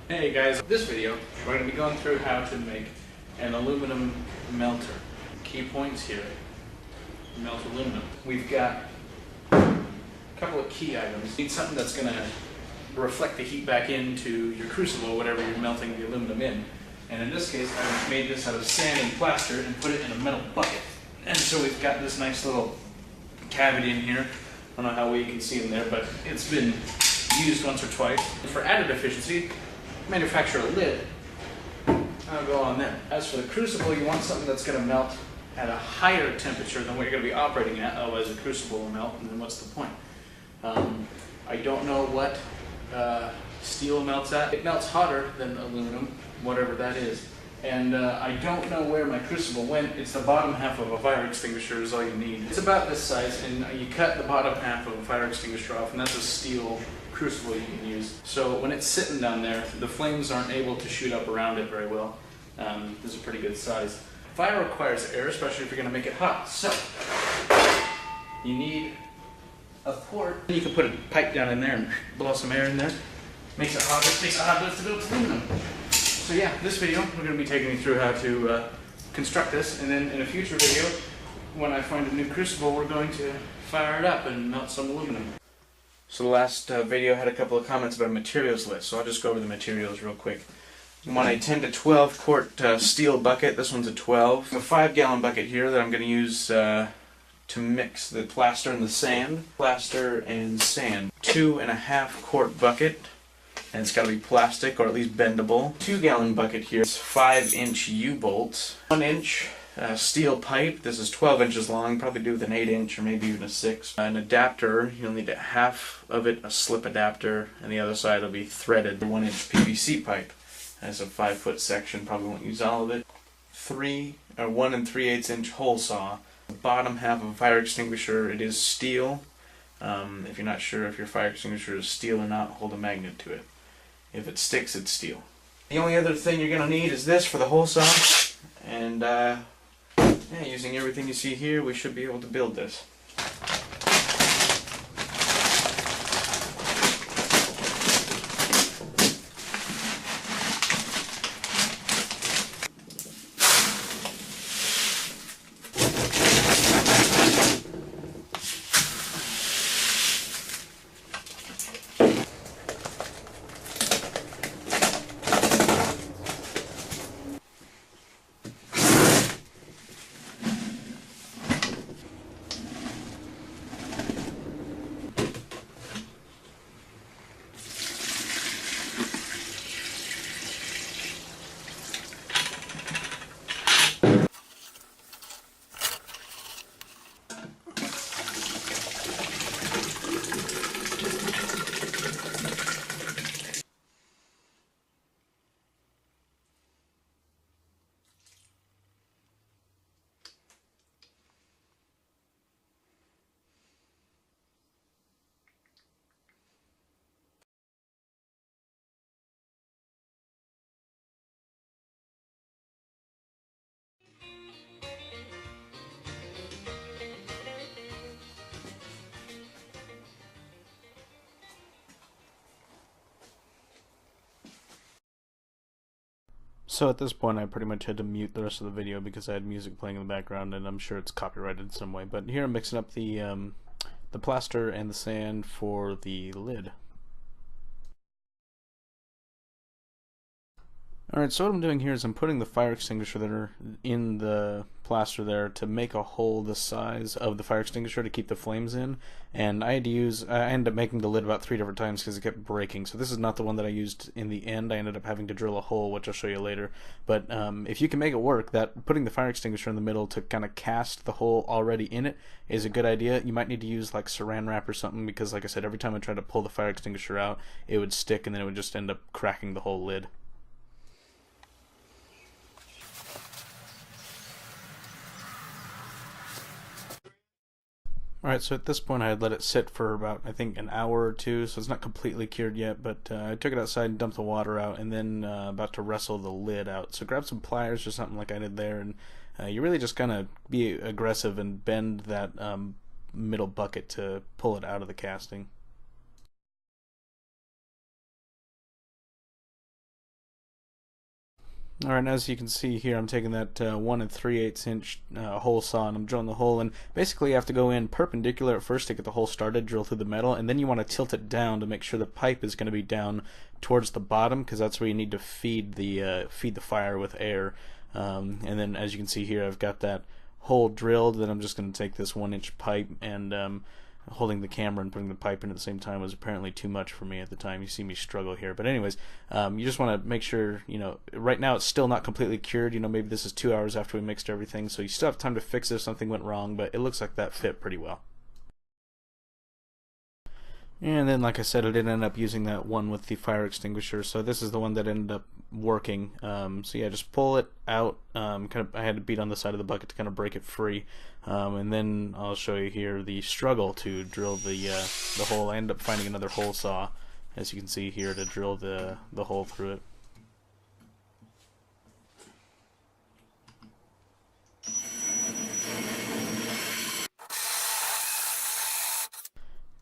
Hey guys, this video we're going to be going through how to make an aluminum melter. Key points here: melt aluminum. We've got a couple of key items. You need something that's going to reflect the heat back into your crucible, whatever you're melting the aluminum in. And in this case, I've made this out of sand and plaster and put it in a metal bucket. And so we've got this nice little cavity in here. I don't know how well you can see in there, but it's been used once or twice. For added efficiency, manufacture a lid. I'll go on there. As for the crucible, you want something that's going to melt at a higher temperature than what you're going to be operating at, otherwise the crucible will melt, and then what's the point? I don't know what steel melts at. It melts hotter than aluminum, whatever that is. And I don't know where my crucible went. It's the bottom half of a fire extinguisher is all you need. It's about this size, and you cut the bottom half of a fire extinguisher off, and that's a steel crucible you can use. So when it's sitting down there, the flames aren't able to shoot up around it very well. This is a pretty good size. Fire requires air, especially if you're going to make it hot. So you need a port. You can put a pipe down in there and blow some air in there. Makes it hotter. Makes it hot enough to build aluminum. So yeah, this video we're going to be taking you through how to construct this, and then in a future video, when I find a new crucible, we're going to fire it up and melt some aluminum. So the last video had a couple of comments about a materials list, so I'll just go over the materials real quick. You want a 10 to 12 quart steel bucket. This one's a 12. A 5-gallon bucket here that I'm going to use to mix the plaster and the sand. Plaster and sand. 2.5 quart bucket. And it's got to be plastic or at least bendable. 2-gallon bucket here. It's 5-inch U-bolts. 1-inch steel pipe. This is 12 inches long. Probably do with an 8-inch or maybe even a 6. An adapter. You'll need half of it a slip adapter, and the other side will be threaded. 1-inch PVC pipe. That's a 5-foot section. Probably won't use all of it. 1 3/8-inch hole saw. The bottom half of a fire extinguisher. It is steel. If you're not sure if your fire extinguisher is steel or not, hold a magnet to it. If it sticks, it's steel. The only other thing you're going to need is this for the hole saw. And yeah, using everything you see here, we should be able to build this. So at this point I pretty much had to mute the rest of the video because I had music playing in the background, and I'm sure it's copyrighted in some way. But here I'm mixing up the plaster and the sand for the lid. Alright, so what I'm doing here is I'm putting the fire extinguisher there in the plaster there to make a hole the size of the fire extinguisher to keep the flames in. And I ended up making the lid about 3 different times because it kept breaking. So this is not the one that I used in the end. I ended up having to drill a hole, which I'll show you later. But if you can make it work, that putting the fire extinguisher in the middle to kind of cast the hole already in it is a good idea. You might need to use like saran wrap or something, because like I said, every time I tried to pull the fire extinguisher out, it would stick and then it would just end up cracking the whole lid. Alright, so at this point I had let it sit for about, I think, an hour or two, so it's not completely cured yet, but I took it outside and dumped the water out, and then about to wrestle the lid out. So grab some pliers or something like I did there, and you really just kind of be aggressive and bend that middle bucket to pull it out of the casting. Alright, and as you can see here, I'm taking that 1 3/8 inch hole saw and I'm drilling the hole, and basically you have to go in perpendicular at first to get the hole started, drill through the metal, and then you want to tilt it down to make sure the pipe is going to be down towards the bottom, because that's where you need to feed the fire with air. And then as you can see here, I've got that hole drilled. Then I'm just going to take this 1-inch pipe, and holding the camera and putting the pipe in at the same time was apparently too much for me at the time. You see me struggle here, but anyways, you just want to make sure, right now it's still not completely cured. Maybe this is 2 hours after we mixed everything, so you still have time to fix it if something went wrong, but it looks like that fit pretty well. And then, like I said, I did end up using that one with the fire extinguisher, so this is the one that ended up working. So yeah, just pull it out. I had to beat on the side of the bucket to kind of break it free, and then I'll show you here the struggle to drill the hole. I ended up finding another hole saw, as you can see here, to drill the hole through it.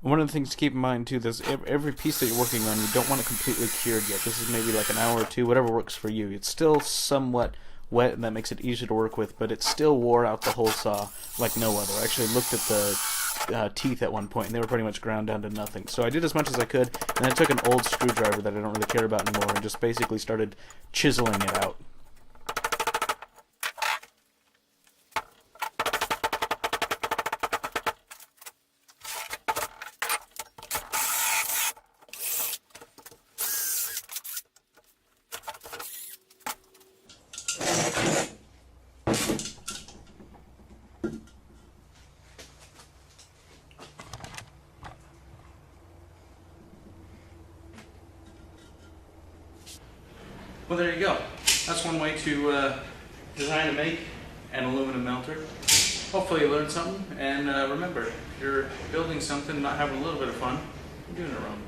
One of the things to keep in mind too, is every piece that you're working on, you don't want it completely cured yet. This is maybe like an hour or two, whatever works for you. It's still somewhat wet, and that makes it easier to work with, but it still wore out the hole saw like no other. I actually looked at the teeth at one point, and they were pretty much ground down to nothing. So I did as much as I could, and I took an old screwdriver that I don't really care about anymore, and just basically started chiseling it out. Well, there you go. That's one way to design and make an aluminum melter. Hopefully you learned something, and remember, if you're building something, not having a little bit of fun, you're doing it wrong.